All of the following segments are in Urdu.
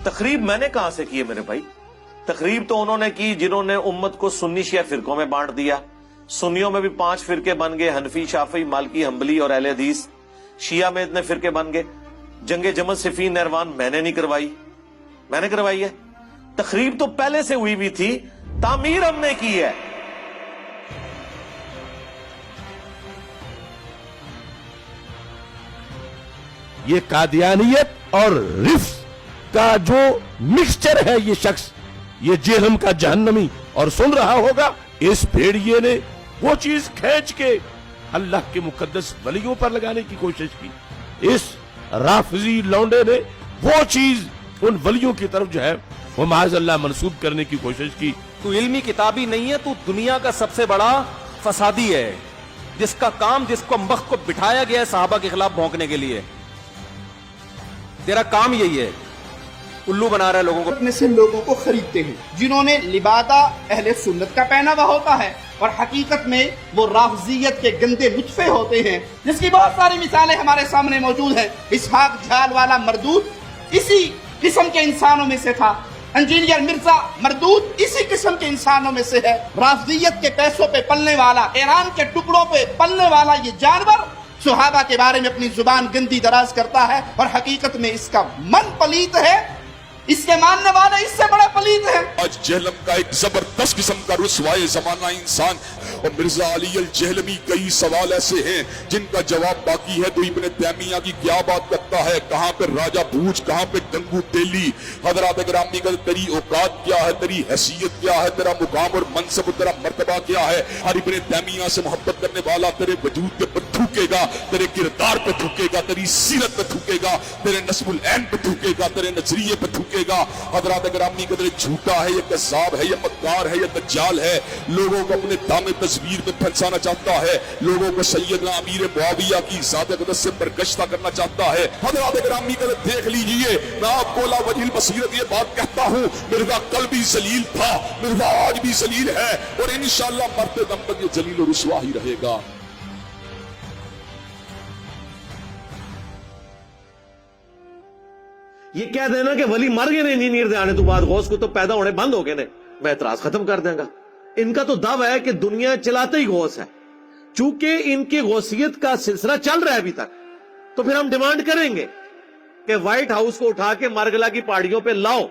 تقریب میں نے کہاں سے کی ہے میرے بھائی؟ تقریب تو انہوں نے کی جنہوں نے امت کو سنی شیعہ فرقوں میں بانٹ دیا. سنیوں میں بھی 5 فرقے بن گئے، حنفی، شافعی، مالکی، حنبلی اور اہل حدیث. شیعہ میں اتنے فرقے بن گئے. جنگ جمل، صفین، نہروان میں نے نہیں کروائی، میں نے کروائی ہے. تقریب تو پہلے سے ہوئی بھی تھی، تعمیر ہم نے کی ہے. یہ قادیانیت اور رف کا جو مکسچر ہے یہ شخص، یہ جہنم کا جہنمی، اور سن رہا ہوگا اس بھیڑیے نے وہ چیز کھینچ کے اللہ کے مقدس ولیوں پر لگانے کی کوشش کی. اس رافضی لونڈے نے وہ چیز ان ولیوں کی طرف جو ہے وہ معاذ اللہ منسوب کرنے کی کوشش کی. تو علمی کتابی نہیں ہے، تو دنیا کا سب سے بڑا فسادی ہے، جس کا کام، جس کو مخ کو بٹھایا گیا ہے صحابہ کے خلاف بھونکنے کے لیے. تیرا کام یہی ہے، الو بنا رہا ہے لوگوں کو. میں سے لوگوں کو خریدتے ہیں جنہوں نے لبادہ اہل سنت کا پہناوا ہوتا ہے، اور حقیقت میں وہ رافضیت کے گندے لطفے ہوتے ہیں، جس کی بہت ساری مثالیں ہمارے سامنے موجود ہیں. اسحاق جھال والا مردود اسی قسم کے انسانوں میں سے تھا. انجینئر مرزا مردود اسی قسم کے انسانوں میں سے ہے. رافضیت کے پیسوں پہ پلنے والا، ایران کے ٹکڑوں پہ پلنے والا یہ جانور صحابہ کے بارے میں اپنی زبان گندی دراز کرتا ہے، اور حقیقت میں اس کا من پلیت ہے، اس کے ماننے والے اس سے بڑے پلیت ہیں. آج جہلم کا ایک زبردست قسم کا رسوائے زمانہ انسان، اور مرزا علی الجہلمی کئی سوال ایسے ہیں جن کا جواب باقی ہے. تو ابن تیمیہ کی کیا بات کرتا ہے، کہاں پہ راجہ بھوج، کہاں پہ گنگو تیلی. حضرات گرامی کا تیری اوقات کیا ہے، تیری حیثیت کیا ہے، تیرا مقام اور منصب، تیرا مرتبہ کیا ہے. اور ابن تیمیہ سے محبت کرنے والا تیرے وجود کے پر تھوکے گا، تیرے کردار پہ تھوکے گا، تیری سیرت پہ تھوکے گا، تیرے نسب العین پہ تھوکے گا، تیرے نظریے پہ تھوکے گا. حضرات گرامی قدر جھوٹا ہے، یہ کذاب ہے، یہ مکار ہے، یہ دجال ہے. لوگوں کو اپنے دام تصویر میں پھنسانا چاہتا ہے، لوگوں کو سیدنا امیر معاویہ کی ذات اقدس سے برگشتہ کرنا چاہتا ہے. حضرات گرامی قدر دیکھ لیجئے، میں آپ کو لا وجہ البصیرت یہ بات کہتا ہوں، مرزا کل بھی ذلیل تھا، مرزا آج بھی ذلیل ہے، اور انشاءاللہ مرتے دم تک یہ ذلیل و رسوا ہی رہے گا. یہ کہہ دینا کہ ولی مر گئے نے انجینئر دے آنے تو بعد غوث کو تو پیدا ہونے بند ہو گئے نے، میں اعتراض ختم کر دیں گا. ان کا تو دعویٰ ہے کہ دنیا چلاتے ہی غوث ہے. چونکہ ان کی غوثیت کا سلسلہ چل رہا ہے ابھی تک، تو پھر ہم ڈیمانڈ کریں گے کہ وائٹ ہاؤس کو اٹھا کے مارگلا کی پہاڑیوں پہ لاؤ.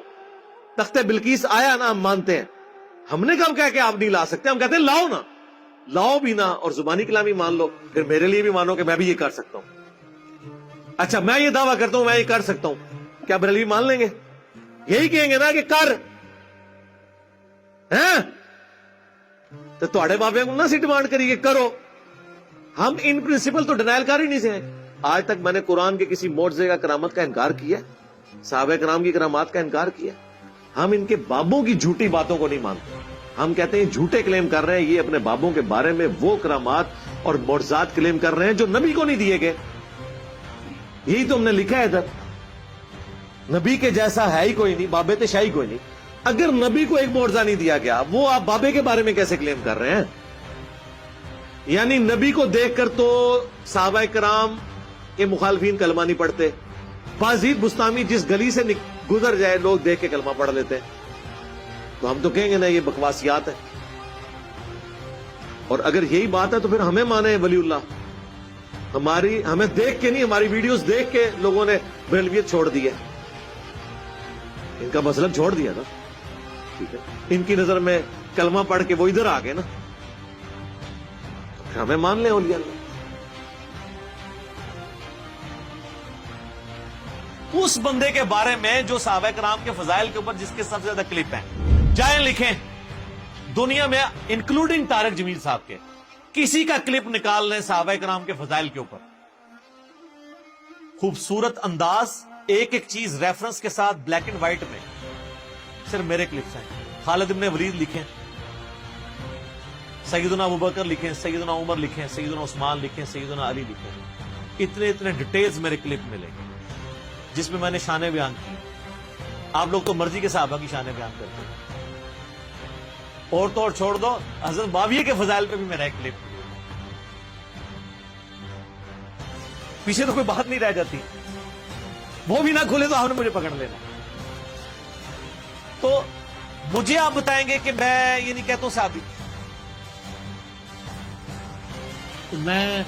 تخت بلقیس آیا نا، ہم مانتے ہیں. ہم نے کم کہا کہ آپ نہیں لا سکتے، ہم کہتے ہیں لاؤ نا، لاؤ بھی نا، اور زبانی کلامی مان لو. پھر میرے لیے بھی مانو کہ میں بھی یہ کر سکتا ہوں. اچھا میں یہ دعویٰ کرتا ہوں میں یہ کر سکتا ہوں، کیا بریلوی مان لیں گے؟ یہی کہیں گے نا کہ کر ہیں تو تھوڑے بابے کو نہ سی ڈیمانڈ کریے کرو. ہم ان پرنسپل تو ڈینائل کر ہی نہیں سے ہیں. آج تک میں نے قرآن کے کسی معجزے کا کرامت کا انکار کیا، صحابہ کرام کی کرامات کا انکار کیا. ہم ان کے بابوں کی جھوٹی باتوں کو نہیں مانتے. ہم کہتے ہیں جھوٹے کلیم کر رہے ہیں، یہ اپنے بابوں کے بارے میں وہ کرامات اور معجزات کلیم کر رہے ہیں جو نبی کو نہیں دیے گئے. یہی تو ہم نے لکھا ہے ادھر. نبی کے جیسا ہے ہی کوئی نہیں، بابے تے شاہی کوئی نہیں. اگر نبی کو ایک معجزہ نہیں دیا گیا، وہ آپ بابے کے بارے میں کیسے کلیم کر رہے ہیں؟ یعنی نبی کو دیکھ کر تو صحابہ کرام کے مخالفین کلمہ نہیں پڑھتے. بازید بستامی جس گلی سے گزر جائے لوگ دیکھ کے کلمہ پڑھ لیتے. تو ہم تو کہیں گے نا یہ بکواسیات ہے. اور اگر یہی بات ہے تو پھر ہمیں مانے ولی اللہ. ہمیں دیکھ کے نہیں، ہماری ویڈیوز دیکھ کے لوگوں نے بریلویت چھوڑ دی ہے. ان کا مسلک چھوڑ دیا نا، ٹھیک ہے. ان کی نظر میں کلمہ پڑھ کے وہ ادھر آ گئے نا، تو ہمیں مان لیں اولیاء اللہ. اس بندے کے بارے میں جو صحابہ کرام کے فضائل کے اوپر جس کے سب سے زیادہ کلپ ہیں، جائیں لکھیں دنیا میں انکلوڈنگ طارق جمیل صاحب کے، کسی کا کلپ نکال لیں صحابہ کرام کے فضائل کے اوپر. خوبصورت انداز، ایک ایک چیز ریفرنس کے ساتھ بلیک اینڈ وائٹ میں. صرف میرے کلپس ہیں. خالد ابن ولید لکھیں، سیدنا ابوبکر لکھیں، سیدنا عمر لکھیں، سیدنا عثمان لکھیں، سیدنا علی لکھیں. اتنے ڈیٹیلز میرے کلپ ملیں گے جس میں میں نے شانیں بیان کی. آپ لوگ تو مرضی کے صحابہ کی شانیں بیان کرتے ہیں. اور تو اور چھوڑ دو، حضرت معاویہ کے فضائل پہ بھی میرا ایک کلپ. پیچھے تو کوئی بات نہیں رہ جاتی. وہ بھی نہ کھولے تو آپ نے مجھے پکڑ لینا. تو مجھے آپ بتائیں گے کہ میں یہ نہیں کہتا ہوں صحابی. تو میں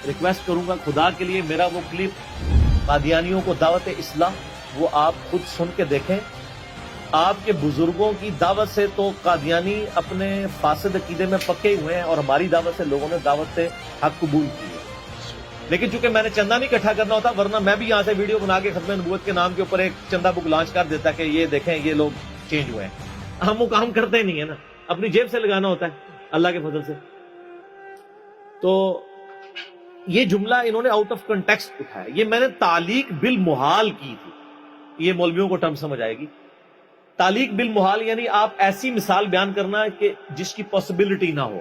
ریکویسٹ کروں گا خدا کے لیے میرا وہ کلپ قادیانیوں کو دعوت اصلاح وہ آپ خود سن کے دیکھیں. آپ کے بزرگوں کی دعوت سے تو قادیانی اپنے فاسد عقیدے میں پکے ہوئے ہیں اور ہماری دعوت سے لوگوں نے دعوت سے حق قبول کی ہے. لیکن چونکہ میں نے چندہ نہیں اکٹھا کرنا ہوتا ورنہ میں بھی یہاں سے ویڈیو بنا کے ختم نبوت کے نام کے اوپر ایک چندہ بک لانچ کر دیتا کہ یہ دیکھیں یہ لوگ چینج ہوئے ہیں. ہم وہ کام کرتے نہیں ہیں نا, اپنی جیب سے لگانا ہوتا ہے اللہ کے فضل سے. تو یہ جملہ انہوں نے آؤٹ آف کنٹیکسٹ اٹھایا. یہ میں نے تعلیق بالمحال کی تھی. یہ مولویوں کو ٹرم سمجھ آئے گی. تعلیق بالمحال یعنی آپ ایسی مثال بیان کرنا کہ جس کی پاسبلٹی نہ ہو.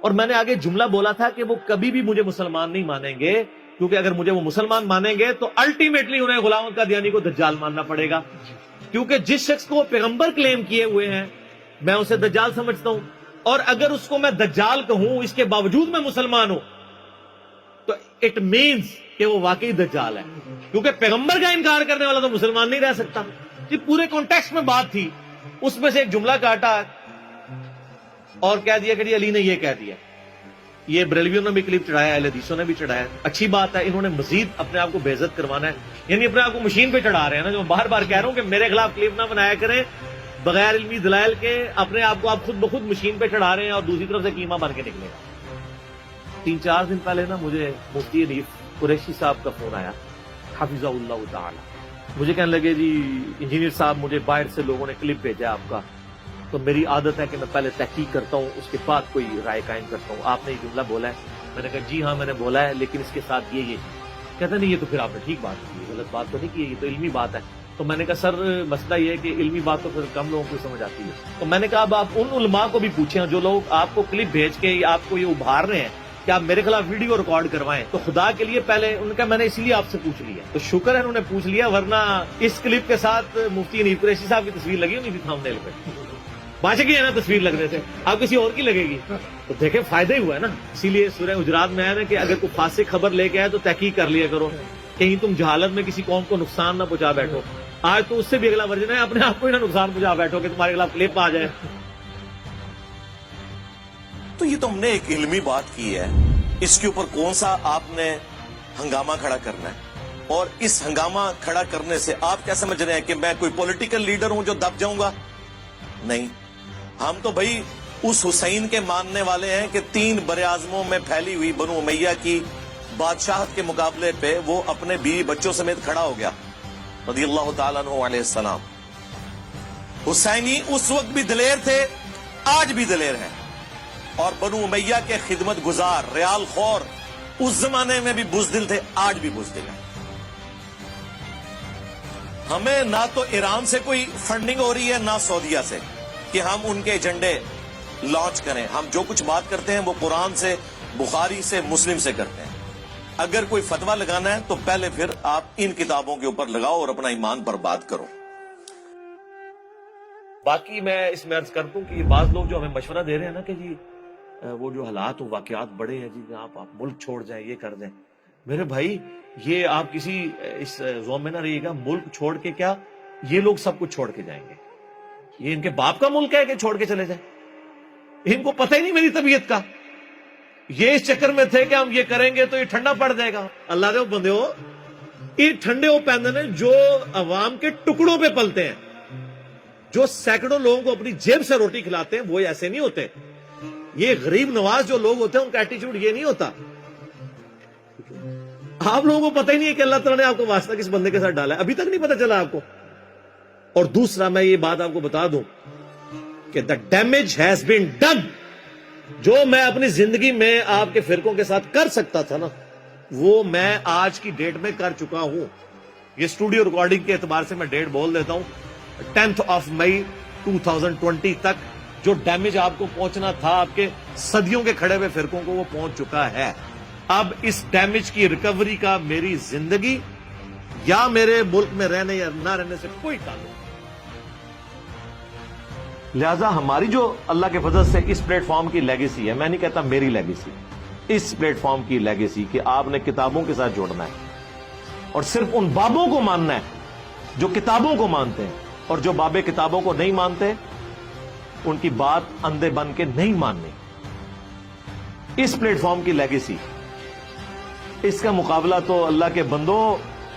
اور میں نے آگے جملہ بولا تھا کہ وہ کبھی بھی مجھے مسلمان نہیں مانیں گے, کیونکہ اگر مجھے وہ مسلمان مانیں گے تو الٹیمیٹلی انہیں غلام قادیانی کو دجال ماننا پڑے گا. کیونکہ جس شخص کو وہ پیغمبر کلیم کیے ہوئے ہیں میں اسے دجال سمجھتا ہوں, اور اگر اس کو میں دجال کہوں اس کے باوجود میں مسلمان ہوں تو اٹ مینز کہ وہ واقعی دجال ہے, کیونکہ پیغمبر کا انکار کرنے والا تو مسلمان نہیں رہ سکتا. یہ پورے کانٹیکسٹ میں بات تھی, اس میں سے ایک جملہ کاٹا اور کہہ دیا کہ جی علی نے یہ کہہ دیا. یہ بریلویوں نے بھی کلپ چڑھایا, اہل حدیثوں نے بھی چڑھایا. اچھی بات ہے, انہوں نے مزید اپنے آپ کو بے عزت کروانا ہے, یعنی اپنے آپ کو مشین پہ چڑھا رہے ہیں نا. جو بار بار کہہ رہا ہوں کہ میرے خلاف کلپ نہ بنایا کریں بغیر علمی دلائل کے, اپنے آپ کو آپ خود بخود مشین پہ چڑھا رہے ہیں اور دوسری طرف سے کیما بن کے نکلے گا. 3-4 دن پہلے نا مجھے مفتی حنیف قریشی صاحب کا فون آیا حفظہ اللہ تعالی. مجھے کہنے لگے جی انجینئر صاحب مجھے باہر سے لوگوں نے کلپ بھیجا آپ کا, تو میری عادت ہے کہ میں پہلے تحقیق کرتا ہوں اس کے بعد کوئی رائے قائم کرتا ہوں. آپ نے یہ جملہ بولا ہے. میں نے کہا جی ہاں میں نے بولا ہے, لیکن اس کے ساتھ یہ کہتا نہیں یہ تو پھر آپ نے ٹھیک بات کی, غلط بات تو نہیں کی, یہ تو علمی بات ہے. تو میں نے کہا سر مسئلہ یہ ہے کہ علمی بات تو پھر کم لوگوں کو سمجھ آتی ہے. تو میں نے کہا اب آپ ان علماء کو بھی پوچھیں جو لوگ آپ کو کلپ بھیج کے آپ کو یہ ابھار رہے ہیں کہ آپ میرے خلاف ویڈیو ریکارڈ کروائیں, تو خدا کے لیے پہلے ان کا میں نے اسی لیے آپ سے پوچھ لیا. تو شکر ہے انہوں نے پوچھ لیا, ورنہ اس کلپ کے ساتھ مفتی حنیف قریشی صاحب کی تصویر لگی ہونی تھی تھمبنیل پہ. بچ گئی ہے نا تصویر لگنے سے, آپ کسی اور کی لگے گی تو دیکھیں فائدہ ہی ہوا ہے نا. اسی لیے سورہ حجرات میں ہے نا کہ اگر کوئی فاسق خبر لے کے آئے تو تحقیق کر لیا کرو, کہیں تم جہالت میں کسی قوم کو نقصان نہ پہنچا بیٹھو. آج تو اس سے بھی اگلا ورژن ہے, اپنے آپ کو ہی نہ نقصان پہنچا بیٹھو کہ تمہارے خلاف کلپ آ جائے. تو یہ تو ہم نے ایک علمی بات کی ہے, اس کے اوپر کون سا آپ نے ہنگامہ کھڑا کرنا ہے, اور اس ہنگامہ کھڑا کرنے سے آپ کیا سمجھ رہے ہیں کہ میں کوئی پولیٹیکل لیڈر ہوں جو دب جاؤں گا؟ نہیں, ہم تو بھائی اس حسین کے ماننے والے ہیں کہ 3 براعظموں میں پھیلی ہوئی بنو امیہ کی بادشاہت کے مقابلے پہ وہ اپنے بیوی بچوں سمیت کھڑا ہو گیا رضی اللہ تعالیٰ عنہ علیہ السلام. حسینی اس وقت بھی دلیر تھے, آج بھی دلیر ہیں, اور بنو امیہ کے خدمت گزار ریال خور اس زمانے میں بھی بزدل تھے, آج بھی بزدل ہیں. ہمیں نہ تو ایران سے کوئی فنڈنگ ہو رہی ہے نہ سعودیہ سے کہ ہم ان کے ایجنڈے لانچ کریں. ہم جو کچھ بات کرتے ہیں وہ قرآن سے, بخاری سے, مسلم سے کرتے ہیں. اگر کوئی فتویٰ لگانا ہے تو پہلے پھر آپ ان کتابوں کے اوپر لگاؤ اور اپنا ایمان برباد کرو. باقی میں اس میں عرض کر دوں کہ یہ بعض لوگ جو ہمیں مشورہ دے رہے ہیں نا کہ جی وہ جو حالات و واقعات بڑے ہیں جی آپ ملک چھوڑ جائیں, یہ کر دیں. میرے بھائی یہ آپ کسی اس زوم میں نہ رہیے گا, ملک چھوڑ کے کیا یہ لوگ سب کچھ چھوڑ کے جائیں گے. یہ ان کے باپ کا ملک ہے کہ چھوڑ کے چلے جائیں, ان کو پتہ ہی نہیں میری طبیعت کا. یہ اس چکر میں تھے کہ ہم یہ کریں گے تو یہ ٹھنڈا پڑ جائے گا. اللہ دے بندے ہو, یہ ٹھنڈے ہو پیندے نے جو عوام کے ٹکڑوں پہ پلتے ہیں, جو سینکڑوں لوگوں کو اپنی جیب سے روٹی کھلاتے ہیں, وہ ایسے نہیں ہوتے. یہ غریب نواز جو لوگ ہوتے ہیں ان کا ایٹیچیوڈ یہ نہیں ہوتا. آپ لوگوں کو پتہ ہی نہیں ہے کہ اللہ تعالیٰ نے آپ کو واسطہ کس بندے کے ساتھ ڈالا ہے, ابھی تک نہیں پتہ چلا آپ کو. اور دوسرا میں یہ بات آپ کو بتا دوں کہ the damage has been done. جو میں اپنی زندگی میں آپ کے فرقوں کے ساتھ کر سکتا تھا نا, وہ میں آج کی ڈیٹ میں کر چکا ہوں. یہ اسٹوڈیو ریکارڈنگ کے اعتبار سے میں ڈیٹ بول دیتا ہوں, 10 مئی 2020 تک جو ڈیمیج آپ کو پہنچنا تھا آپ کے صدیوں کے کھڑے ہوئے فرقوں کو, وہ پہنچ چکا ہے. اب اس ڈیمیج کی ریکوری کا میری زندگی یا میرے ملک میں رہنے یا نہ رہنے سے کوئی تعلق نہیں. لہذا ہماری جو اللہ کے فضل سے اس پلیٹ فارم کی لیگیسی ہے, میں نہیں کہتا میری لیگیسی, اس پلیٹ فارم کی لیگیسی کہ آپ نے کتابوں کے ساتھ جوڑنا ہے اور صرف ان بابوں کو ماننا ہے جو کتابوں کو مانتے ہیں, اور جو باب کتابوں کو نہیں مانتے ان کی بات اندھے بن کے نہیں ماننی. اس پلیٹ فارم کی لیگیسی, اس کا مقابلہ تو اللہ کے بندوں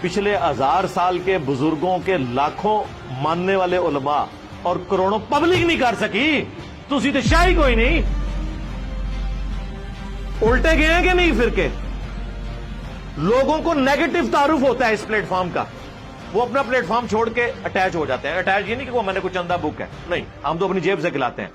پچھلے 1000 سال کے بزرگوں کے لاکھوں ماننے والے علماء اور کروڑوں پبلک نہیں کر سکی. تسی تو شاہی کوئی نہیں. الٹے گئے ہیں کہ نہیں فرقے؟ لوگوں کو نیگیٹو تعارف ہوتا ہے اس پلیٹ فارم کا, وہ اپنا پلیٹ فارم چھوڑ کے اٹیچ ہو جاتے ہیں. اٹیچ یہ نہیں کہ وہ میں نے کچھ چندہ بک ہے, نہیں, ہم تو اپنی جیب سے کھلاتے ہیں.